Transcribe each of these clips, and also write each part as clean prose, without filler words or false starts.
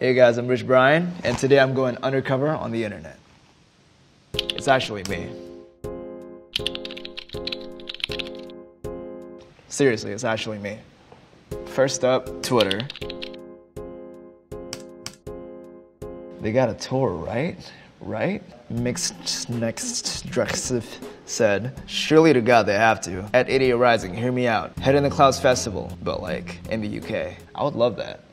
Hey guys, I'm Rich Brian, and today I'm going undercover on the internet. It's actually me. Seriously, it's actually me. First up, Twitter. They got a tour, right? Right? Mixed Next Drexif said, surely to God they have to. At Idiot Rising, hear me out. Head in the Clouds Festival, but like in the UK. I would love that.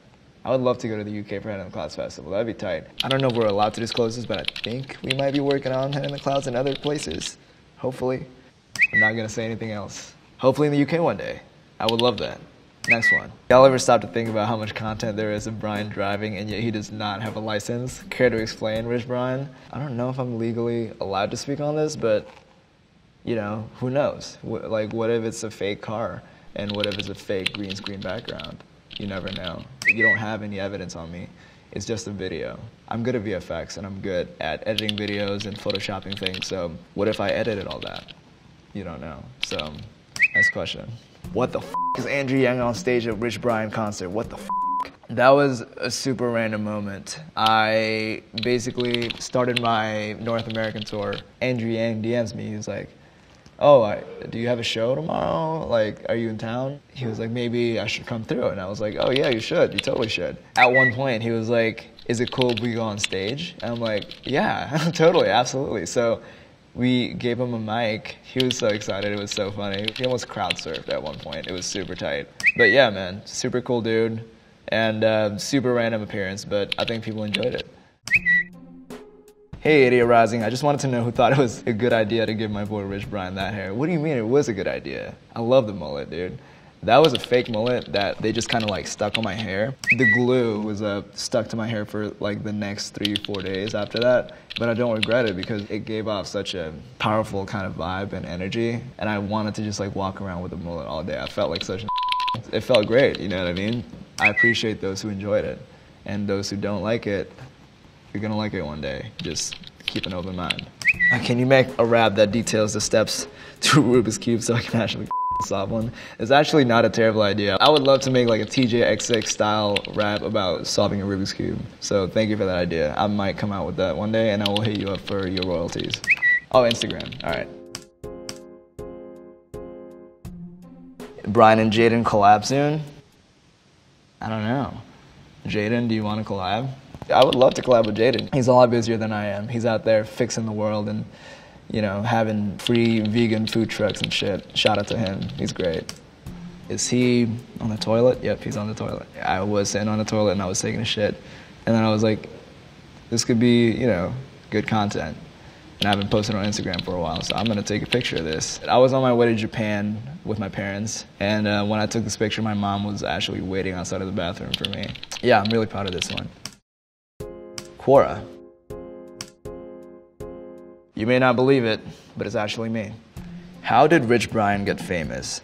I would love to go to the UK for Head in the Clouds Festival. That'd be tight. I don't know if we're allowed to disclose this, but I think we might be working on Head in the Clouds in other places. Hopefully. I'm not gonna say anything else. Hopefully in the UK one day. I would love that. Next one. Y'all ever stop to think about how much content there is of Brian driving and yet he does not have a license? Care to explain, Rich Brian? I don't know if I'm legally allowed to speak on this, but you know, who knows? Like, what if it's a fake car? And what if it's a fake green screen background? You never know. You don't have any evidence on me. It's just a video. I'm good at VFX and I'm good at editing videos and photoshopping things, so what if I edited all that? You don't know. So, next question. What the f is Andrew Yang on stage at Rich Brian concert? What the f? That was a super random moment. I basically started my North American tour. Andrew Yang DMs me. He was like, oh, do you have a show tomorrow? Like, are you in town? He was like, maybe I should come through. And I was like, oh yeah, you should. You totally should. At one point, he was like, is it cool if we go on stage? And I'm like, yeah, totally, absolutely. So we gave him a mic. He was so excited. It was so funny. He almost crowd surfed at one point. It was super tight. But yeah, man, super cool dude. And super random appearance, but I think people enjoyed it. Hey, Idiot Rising, I just wanted to know who thought it was a good idea to give my boy Rich Brian that hair. What do you mean it was a good idea? I love the mullet, dude. That was a fake mullet that they just kind of like stuck on my hair. The glue was stuck to my hair for like the next 3-4 days after that, but I don't regret it because it gave off such a powerful kind of vibe and energy, and I wanted to just like walk around with a mullet all day. I felt like such a It felt great, you know what I mean? I appreciate those who enjoyed it, and those who don't like it, you're gonna like it one day. Just keep an open mind. Can you make a rap that details the steps to Rubik's Cube so I can actually solve one? It's actually not a terrible idea. I would love to make like a TJX6 style rap about solving a Rubik's Cube. So thank you for that idea. I might come out with that one day and I will hit you up for your royalties. Oh, Instagram, all right. Brian and Jaden collab soon? I don't know. Jaden, do you want to collab? I would love to collab with Jaden. He's a lot busier than I am. He's out there fixing the world and, you know, having free vegan food trucks and shit. Shout out to him. He's great. Is he on the toilet? Yep, he's on the toilet. I was sitting on the toilet and I was taking a shit. And then I was like, this could be, you know, good content. And I've been posting on Instagram for a while, so I'm gonna take a picture of this. I was on my way to Japan with my parents, and when I took this picture, my mom was actually waiting outside of the bathroom for me. Yeah, I'm really proud of this one. Quora. You may not believe it, but it's actually me. How did Rich Brian get famous?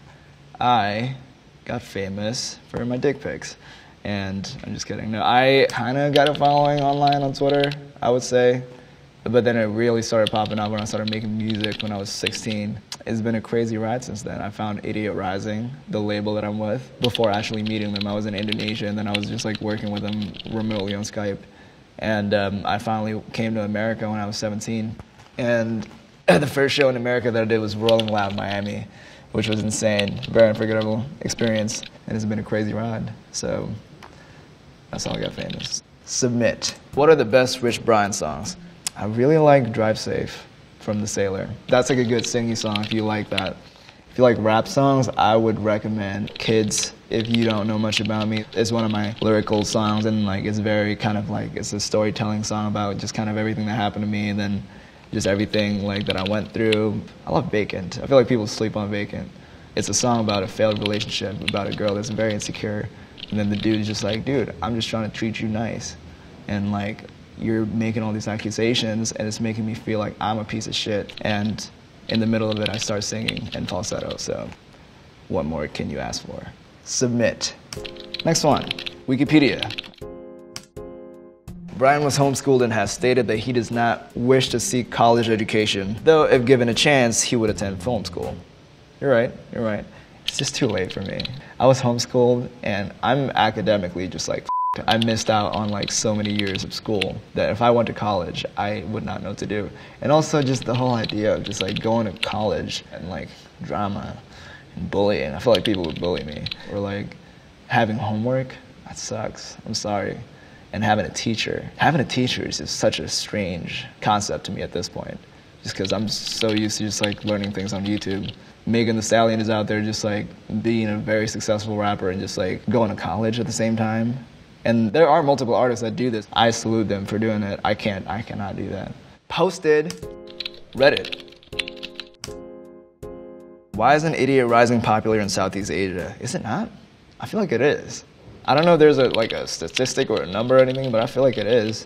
I got famous for my dick pics. And I'm just kidding. No, I kind of got a following online on Twitter, I would say. But then it really started popping up when I started making music when I was 16. It's been a crazy ride since then. I found Idiot Rising, the label that I'm with. Before actually meeting them, I was in Indonesia, and then I was just like working with them remotely on Skype. And I finally came to America when I was 17. And the first show in America that I did was Rolling Loud Miami, which was insane. Very unforgettable experience, and it's been a crazy ride. So that's how I got famous. Submit. What are the best Rich Brian songs? I really like Drive Safe from The Sailor. That's like a good singy song if you like that. If you like rap songs, I would recommend Kids. If you don't know much about me, it's one of my lyrical songs, and like it's very kind of like, it's a storytelling song about just kind of everything that happened to me and then just everything like that I went through. I love Vacant. I feel like people sleep on Vacant. It's a song about a failed relationship, about a girl that's very insecure, and then the dude is just like, dude, I'm just trying to treat you nice. And like, you're making all these accusations and it's making me feel like I'm a piece of shit. And in the middle of it, I start singing in falsetto, so what more can you ask for? Submit. Next one, Wikipedia. Brian was homeschooled and has stated that he does not wish to seek college education, though if given a chance, he would attend film school. You're right, you're right. It's just too late for me. I was homeschooled and I'm academically just like I missed out on like so many years of school that if I went to college, I would not know what to do. And also just the whole idea of just like going to college and like drama and bullying. I feel like people would bully me. Or like having homework, that sucks. I'm sorry. And having a teacher. Having a teacher is just such a strange concept to me at this point. Just because I'm so used to just like learning things on YouTube. Megan Thee Stallion is out there just like being a very successful rapper and just like going to college at the same time. And there are multiple artists that do this. I salute them for doing it. I cannot do that. Posted Reddit. Why isn't Idiot Rising popular in Southeast Asia? Is it not? I feel like it is. I don't know if there's a statistic or a number or anything, but I feel like it is.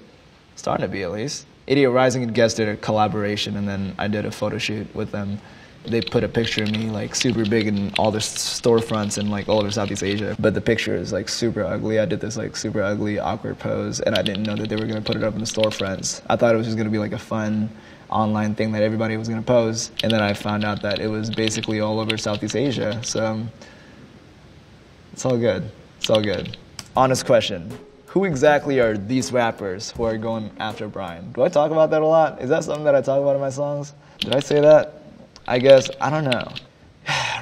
It's starting to be at least. Idiot Rising and Guest did a collaboration, and then I did a photo shoot with them. They put a picture of me like super big in all their storefronts in like all over Southeast Asia. But the picture is like super ugly. I did this like super ugly, awkward pose, and I didn't know that they were gonna put it up in the storefronts. I thought it was just gonna be like a fun online thing that everybody was gonna pose. And then I found out that it was basically all over Southeast Asia. So it's all good. It's all good. Honest question. Who exactly are these rappers who are going after Brian? Do I talk about that a lot? Is that something that I talk about in my songs? Did I say that? I guess, I don't know.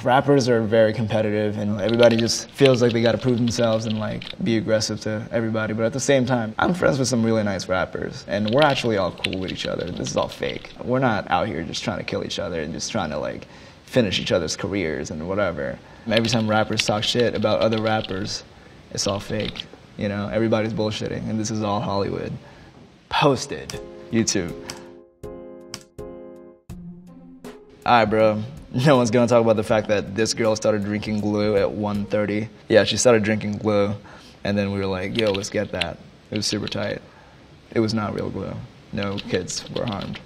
Rappers are very competitive and everybody just feels like they gotta prove themselves and like be aggressive to everybody. But at the same time, I'm friends with some really nice rappers and we're actually all cool with each other. This is all fake. We're not out here just trying to kill each other and just trying to like finish each other's careers and whatever. And every time rappers talk shit about other rappers, it's all fake. You know, everybody's bullshitting and this is all Hollywood. Posted. YouTube. Alright, bro. No one's gonna talk about the fact that this girl started drinking glue at 1:30. Yeah, she started drinking glue, and then we were like, yo, let's get that. It was super tight. It was not real glue. No kids were harmed.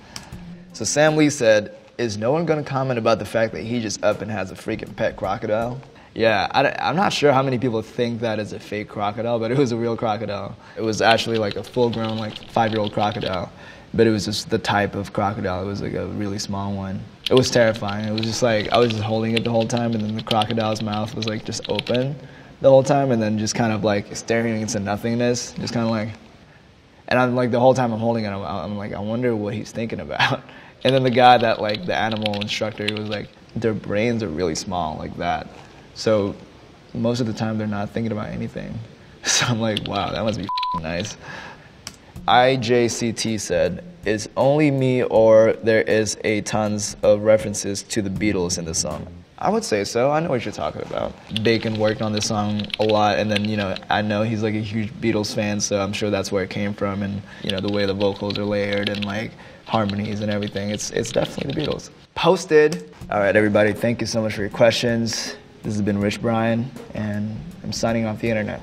So Sam Lee said, is no one gonna comment about the fact that he just up and has a freaking pet crocodile? Yeah, I'm not sure how many people think that is a fake crocodile, but it was a real crocodile. It was actually like a full-grown, like 5-year-old crocodile. But it was just the type of crocodile. It was like a really small one. It was terrifying. It was just like, I was just holding it the whole time and then the crocodile's mouth was like just open the whole time and then just kind of like staring into nothingness, just kind of like, and I'm like the whole time I'm holding it, I'm like, I wonder what he's thinking about. And then the guy that like, the animal instructor, he was like, their brains are really small like that. So most of the time they're not thinking about anything. So I'm like, wow, that must be nice. IJCT said, is only me or there is a tons of references to the Beatles in the song? I would say so. I know what you're talking about. Bacon worked on this song a lot, and then, you know, I know he's like a huge Beatles fan, so I'm sure that's where it came from, and, you know, the way the vocals are layered and like harmonies and everything. It's definitely the Beatles. Posted. All right, everybody, thank you so much for your questions. This has been Rich Brian, and I'm signing off the internet.